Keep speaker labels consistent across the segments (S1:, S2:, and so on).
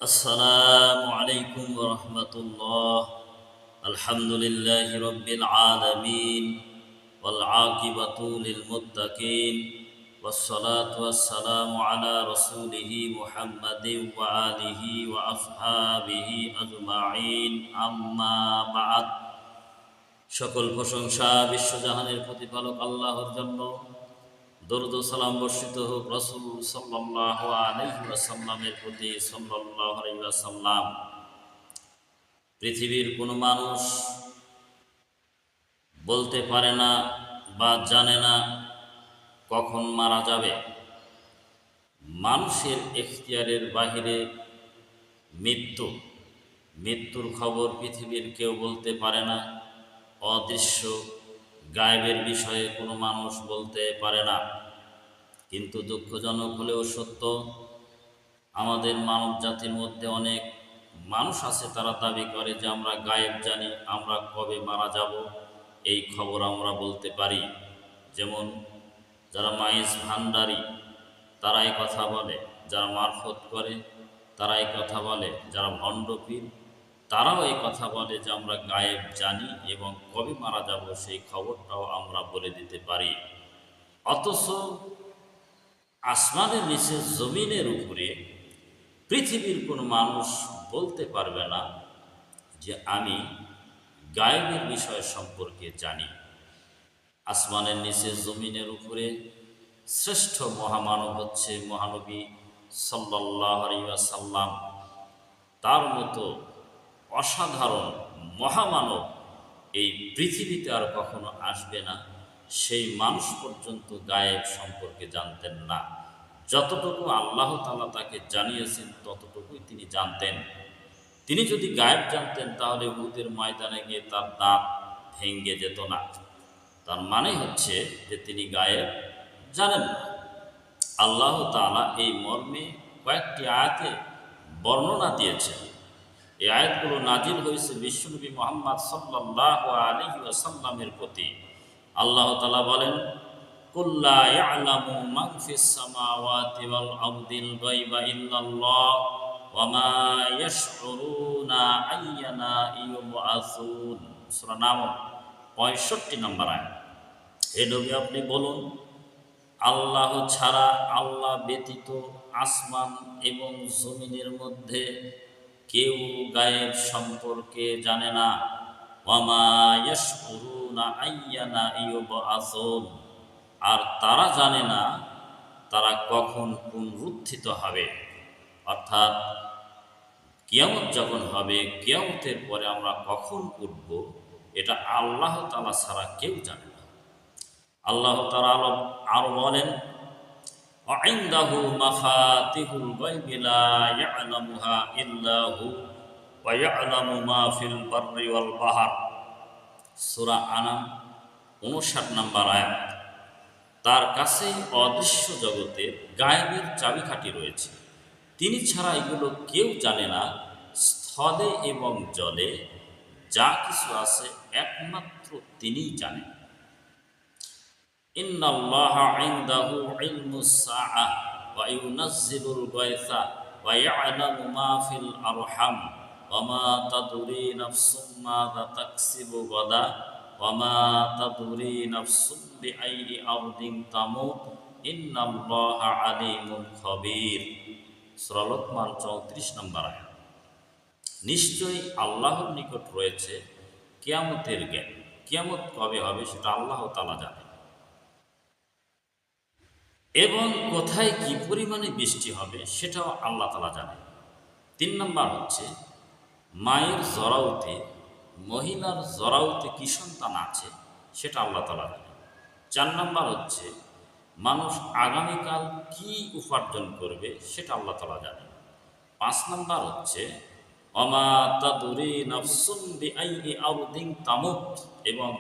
S1: السلام عليكم ورحمة الله. الحمد لله رب العالمين والعاقبة للمتقين والصلاة والسلام على رسوله محمد وآله وأصحابه أجمعين أما بعد. সকল প্রশংসা বিশ্বজাহানের প্রতিপালক আল্লাহর জন্য। দরুদ ও সালাম বর্ষিত হোক রাসূল সাল্লাল্লাহু আলাইহি ওয়াসাল্লামের প্রতি সাল্লাল্লাহু আলাইহি ওয়াসাল্লাম। পৃথিবীর কোনো মানুষ বলতে পারে না বা জানে না কখন মারা যাবে। মানুষের এখতিয়ারের বাহিরে মৃত্যুর খবর পৃথিবীর কেউ বলতে পারে না। অদৃশ্য গায়েবের বিষয়ে কোনো মানুষ বলতে পারে না। কিন্তু দুঃখজনক হলেও সত্য, আমাদের মানব জাতির মধ্যে অনেক মানুষ আছে, তারা দাবি করে যে আমরা গায়েব জানি, আমরা কবে মারা যাব এই খবর আমরা বলতে পারি। যেমন যারা মাইজ ভান্ডারী তারা এই কথা বলে, যারা মারফত করে তারা এই কথা বলে, যারা ভণ্ডপীর তারাও এই কথা বলে যে আমরা গায়েব জানি এবং কবে মারা যাব সেই খবরটাও আমরা বলে দিতে পারি। অথচ আসমানের নিচে জমিনের উপরে পৃথিবীর কোনো মানুষ বলতে পারবে না যে আমি গায়েবের বিষয় সম্পর্কে জানি। আসমানের নিচে জমিনের উপরে শ্রেষ্ঠ মহামানব হচ্ছে মহানবী সাল্লাল্লাহু আলাইহি ওয়াসাল্লাম। তার মতো অসাধারণ মহামানব এই পৃথিবীতে আর কখনো আসবে না। সেই মানুষ পর্যন্ত গায়েব সম্পর্কে জানতেন না। যতটুকু আল্লাহ তাআলা তাকে জানিয়েছেন ততটুকুই তিনি জানতেন। তিনি যদি গায়েব জানতেন তাহলে উহুদের ময়দানে গিয়ে তার দাঁত ভেঙে যেত না। তার মানে হচ্ছে যে তিনি গায়েব জানেন না। আল্লাহ তাআলা এই মর্মে কয়েকটি আয়াতে বর্ণনা দিয়েছেন। এই আয়াতগুলো নাজিল হয়েছে বিশ্বনবী মুহাম্মদ সাল্লাল্লাহু আলাইহি ওয়াসাল্লামের প্রতি। আল্লাহ তাআলা বলেন, কুল লা ইয়ালামু মান ফিস সামাওয়াতি ওয়াল আরদিল গায়বা ইল্লাল্লাহ ওয়া মা ইয়াশউরুনা আইয়ানা ইউবআসুন। সূরা নামল 65 নম্বর আয়াত। হে নবী, আপনি বলুন, আল্লাহ ছাড়া, আল্লাহ ব্যতীত আসমান এবং জমিনের মধ্যে কেউ গায়েব সম্পর্কে জানে না। ওয়ামা ইয়াশউরুনা আইয়ানা ইউবআসুন, আর তারা জানে না তারা কখন পুনরুত্থিত হবে। অর্থাৎ কিয়ামত যখন হবে, কিয়ামতের পরে আমরা কখন উঠব, এটা আল্লাহ তাআলা ছাড়া কেউ জানে না। আল্লাহ তাআলা আরো বলেন, ওয়াইনদাহু মাফাতিহুল গায়বি লা ইয়ালামুহা ইল্লা হু ওয়া ইয়ালামু মা ফিল বাররি ওয়াল বাহর। সূরা আনাম 59 নম্বর আয়াত। তার কাছে অদৃশ্য জগতের গায়েবের চাবিকাঠি রয়েছে, তিনি ছাড়া এগুলো কেউ জানে না। স্থলে এবং জলে যা কিছু আছে একমাত্র তিনিই জানেন। ইন্নাল্লাহা ইনদাহু ইলমুস সাআহ ওয়া ইউনাজ্জিলুল গায়সা ওয়া ইয়ালামু মা ফিল আরহাম ওয়া মা তাদরি নাফসুম মাযা তাকসিবু গাদা ওয়া মা তাদরি নাফসুম বিআইয়ি আরদিন তামুত ইন্নাল্লাহা আলীমুন খাবীর। সূরা লোকমান 34 নম্বর আয়াত। নিশ্চয়ই আল্লাহর নিকট রয়েছে কিয়ামতের জ্ঞান। কিয়ামত কবে হবে সেটা আল্লাহ তাআলা জানেন, এবং কোথায় কি পরিমাণে বৃষ্টি হবে সেটাও আল্লাহ তাআলা জানেন। 3 নম্বর হচ্ছে মায়ের জরাউতে, মহিলার জরাউতে কি সন্তান আছে সেটা আল্লাহ তাআলা জানেন। 4 নম্বর হচ্ছে মানুষ আগামীকাল কি উপার্জন করবে সেটা আল্লাহ তাআলা জানেন। 5 নম্বর হচ্ছে ওয়ামা তাদরি নাফসুম বিআইয়ি আরদিন তামুত, এবং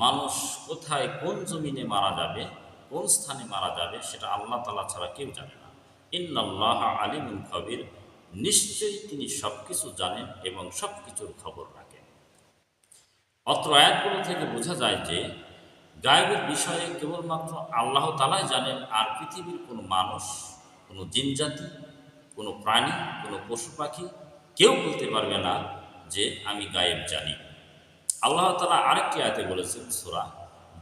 S1: মানুষ কোথায় কোন জমিনে মারা যাবে, কোন স্থানে মারা যাবে সেটা আল্লাহ তাআলা ছাড়া কেউ জানে না। ইন্নাল্লাহা আলীমুন খাবীর, নিশ্চয়ই তিনি সব কিছু জানেন এবং সব কিছুর খবর রাখেন। অত্র আয়াতগুলো থেকে বোঝা যায় যে গায়েবের বিষয়ে কেবলমাত্র আল্লাহ তাআলাই জানেন, আর পৃথিবীর কোনো মানুষ, কোনো জিনজাতি কোনো প্রাণী, কোনো পশু পাখি কেউ বলতে পারবে না যে আমি গায়েব জানি। আল্লাহ তাআলা আরেকটি আয়াতে বলেছেন, সূরা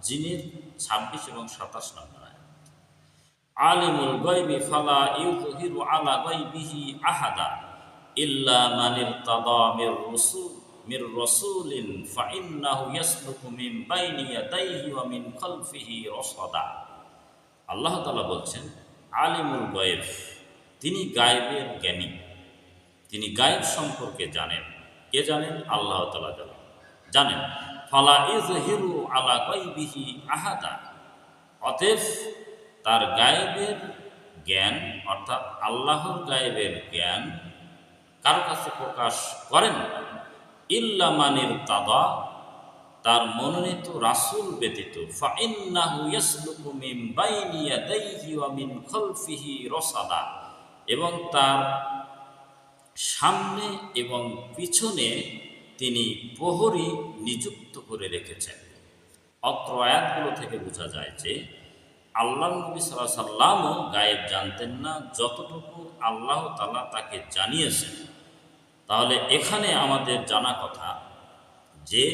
S1: জিনের ২৬ এবং ২৭ নম্বর আয়াত, আলিমুল গায়বি ফালা ইউযহিরু আলা গায়বিহি আহাদা ইল্লা মান ইরতাদা মির রাসূলিন ফাইন্নাহু ইয়াসলুকু মিন বাইনি ইয়াদাইহি ওয়া মিন খালফিহি রাসাদা। আল্লাহ তাআলা বলছেন, আলিমুল গায়ব, তিনি গায়েবের জ্ঞানী, তিনি গায়েব সম্পর্কে জানেন। কে জানেন? আল্লাহ তাআলা জানেন। ফালা ইযহিরু আলা গায়বিহি আহাদা, অতএব তার গায়েবের জ্ঞান অর্থাৎ আল্লাহর গায়েবের জ্ঞান কারো কাছে প্রকাশ করেন না, ইল্লা মানির তাদা, তার মনোনীত রাসূল ব্যতীত, ফাইন্নাহু ইয়াসলুকু মিন বাইনি ইয়াদাইহি ওয়া মিন খালফিহি রাসাদা, এবং তার সামনে এবং পিছনে তিনি প্রহরী নিযুক্ত করে রেখেছেন। অত্র আয়াতগুলো থেকে বোঝা যায় যে আল্লাহ নবী সাল্লাল্লাহু আলাইহি সাল্লামও গায়েব জানতেন না, যতটুকু আল্লাহ তাআলা তাকে জানিয়েছেন। তাহলে এখানে আমাদের জানা কথা যে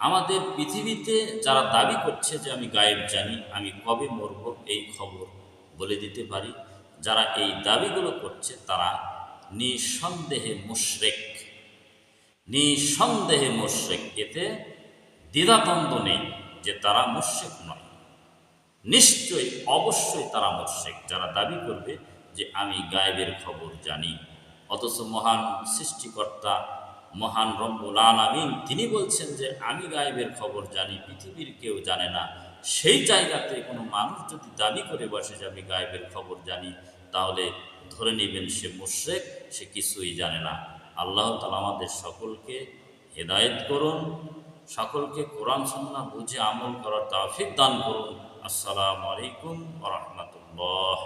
S1: আমাদের পৃথিবীতে যারা দাবি করছে যে আমি গায়েব জানি, আমি কবে মরব এই খবর বলে দিতে পারি, যারা এই দাবিগুলো করছে তারা নিঃসন্দেহে মুশরিক, নিঃসন্দেহে মুশরিক। এতে দ্বিধাদ্বন্দ্ব নেই যে তারা মুশরিক নয়, নিশ্চয়ই অবশ্যই তারা মুশরিক যারা দাবি করবে যে আমি গায়েবের খবর জানি। অথচ মহান সৃষ্টিকর্তা, মহান রব্বুল আলামিন তিনি বলছেন যে আমি গায়েবের খবর জানি, পৃথিবীর কেউ জানে না। সেই জায়গাতে কোনো মানুষ যদি দাবি করে বসে যে আমি গায়েবের খবর জানি, তাহলে ধরে নেবেন সে মুশরিক, সে কিছুই জানে না। আল্লাহ তাআলা আমাদের সকলকে হেদায়েত করুন, সকলকে কোরআন সুন্নাহ বুঝে আমল করার তৌফিক দান করুন। আসসালামু আলাইকুম ওয়া রাহমাতুল্লাহ।